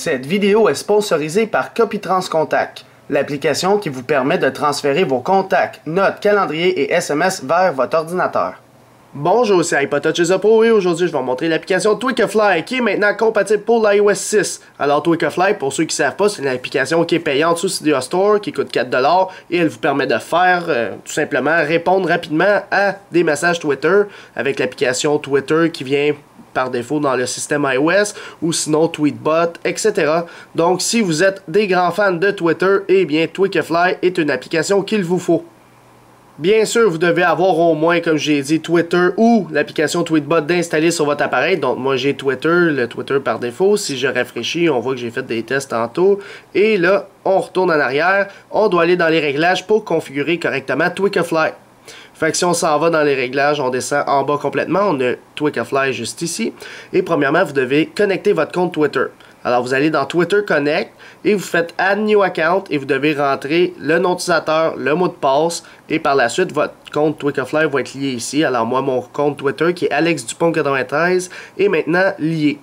Cette vidéo est sponsorisée par Copytrans Contact, l'application qui vous permet de transférer vos contacts, notes, calendriers et SMS vers votre ordinateur. Bonjour, c'est iPodTouch Pro et aujourd'hui je vais vous montrer l'application Tweakafly qui est maintenant compatible pour l'iOS 6. Alors Tweakafly, pour ceux qui ne savent pas, c'est une application qui est payante sous Cydia Store qui coûte 4$ et elle vous permet de faire tout simplement répondre rapidement à des messages Twitter avec l'application Twitter qui vient par défaut dans le système iOS ou sinon Tweetbot, etc. Donc si vous êtes des grands fans de Twitter, eh bien Tweakafly est une application qu'il vous faut. Bien sûr, vous devez avoir au moins, comme j'ai dit, Twitter ou l'application Tweetbot d'installer sur votre appareil. Donc moi j'ai Twitter, le Twitter par défaut. Si je rafraîchis, on voit que j'ai fait des tests tantôt. Et là, on retourne en arrière. On doit aller dans les réglages pour configurer correctement Tweakafly. Fait que si on s'en va dans les réglages, on descend en bas complètement. On a Tweakafly juste ici. Et premièrement, vous devez connecter votre compte Twitter. Alors, vous allez dans Twitter Connect et vous faites Add New Account et vous devez rentrer le nom d'utilisateur, le mot de passe et par la suite, votre compte Tweakafly va être lié ici. Alors, moi, mon compte Twitter qui est Alex Dupont93 est maintenant lié.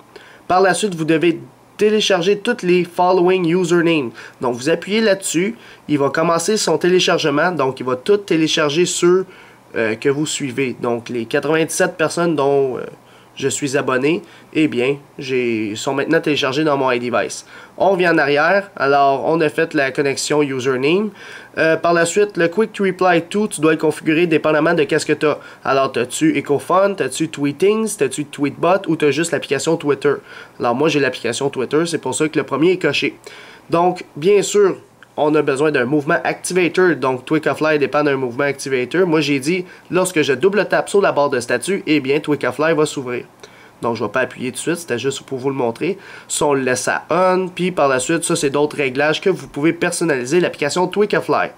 Par la suite, vous devez télécharger toutes les following usernames. Donc, vous appuyez là-dessus. Il va commencer son téléchargement. Donc, il va tout télécharger ceux que vous suivez. Donc, les 97 personnes dont je suis abonné, eh bien, sont maintenant téléchargés dans mon iDevice. On revient en arrière. Alors, on a fait la connexion username. Par la suite, le Quick Reply To, tu dois le configurer dépendamment de qu'est-ce que tu as. Alors, as-tu EcoFun, as-tu Tweetings, as-tu Tweetbot ou tu as juste l'application Twitter. Alors, moi, j'ai l'application Twitter, c'est pour ça que le premier est coché. Donc, bien sûr, on a besoin d'un mouvement activator, donc Tweakafly dépend d'un mouvement activator. Moi j'ai dit, lorsque je double tape sur la barre de statut, eh bien Tweakafly va s'ouvrir. Donc je ne vais pas appuyer tout de suite, c'était juste pour vous le montrer. Si on le laisse à on, puis par la suite, ça c'est d'autres réglages que vous pouvez personnaliser l'application Tweakafly.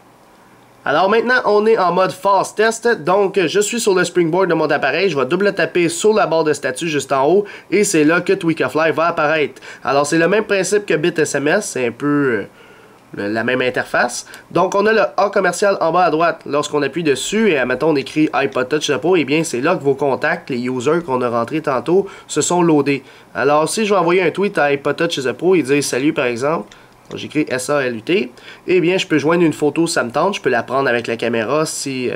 Alors maintenant, on est en mode Fast Test, donc je suis sur le springboard de mon appareil, je vais double taper sur la barre de statut juste en haut, et c'est là que Tweakafly va apparaître. Alors c'est le même principe que BitSMS, c'est un peu la même interface. Donc on a le A commercial en bas à droite. Lorsqu'on appuie dessus et admettons on écrit iPodTouch Pro, et bien c'est là que vos contacts, les users qu'on a rentrés tantôt, se sont loadés. Alors si je vais envoyer un tweet à iPodTouch Pro et dire salut par exemple, j'écris SALUT, et bien je peux joindre une photo si ça me tente, je peux la prendre avec la caméra si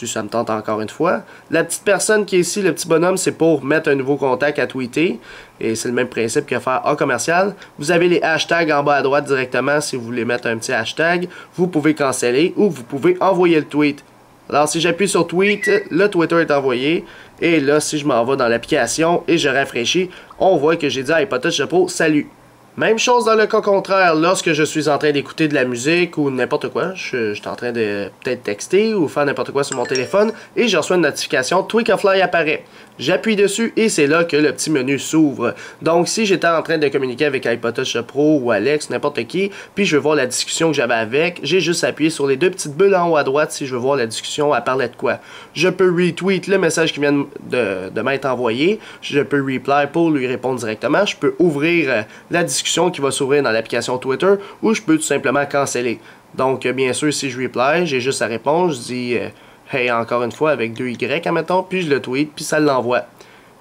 ça me tente encore une fois. La petite personne qui est ici, le petit bonhomme, c'est pour mettre un nouveau contact à tweeter. Et c'est le même principe que faire A commercial. Vous avez les hashtags en bas à droite directement si vous voulez mettre un petit hashtag. Vous pouvez canceller ou vous pouvez envoyer le tweet. Alors si j'appuie sur tweet, le Twitter est envoyé. Et là, si je m'en vais dans l'application et je rafraîchis, on voit que j'ai dit à iPodTouch Pro, salut. Même chose dans le cas contraire, lorsque je suis en train d'écouter de la musique ou n'importe quoi, je suis en train de peut-être texter ou faire n'importe quoi sur mon téléphone et je reçois une notification, Tweakafly apparaît. J'appuie dessus et c'est là que le petit menu s'ouvre. Donc si j'étais en train de communiquer avec iPodTouch Pro ou Alex, n'importe qui, puis je veux voir la discussion que j'avais avec, j'ai juste appuyé sur les deux petites bulles en haut à droite si je veux voir la discussion, elle parlait de quoi. Je peux retweet le message qui vient de m'être envoyé, je peux reply pour lui répondre directement, je peux ouvrir la discussion qui va s'ouvrir dans l'application Twitter ou je peux tout simplement canceller. Donc bien sûr si je reply, j'ai juste à répondre, je dis hey encore une fois avec 2Y admettons, puis je le tweet, puis ça l'envoie.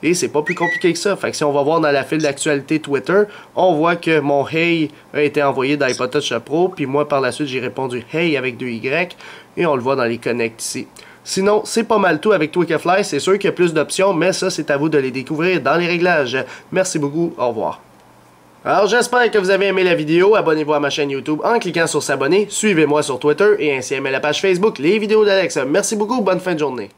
Et c'est pas plus compliqué que ça. Fait que si on va voir dans la file d'actualité Twitter, on voit que mon hey a été envoyé d'iPodTouch Pro, puis moi par la suite j'ai répondu hey avec 2Y, et on le voit dans les connects ici. Sinon, c'est pas mal tout avec Tweakafly, c'est sûr qu'il y a plus d'options, mais ça c'est à vous de les découvrir dans les réglages. Merci beaucoup, au revoir. Alors j'espère que vous avez aimé la vidéo, abonnez-vous à ma chaîne YouTube en cliquant sur s'abonner, suivez-moi sur Twitter et ainsi aimez la page Facebook Les Vidéos d'Alex. Merci beaucoup, bonne fin de journée.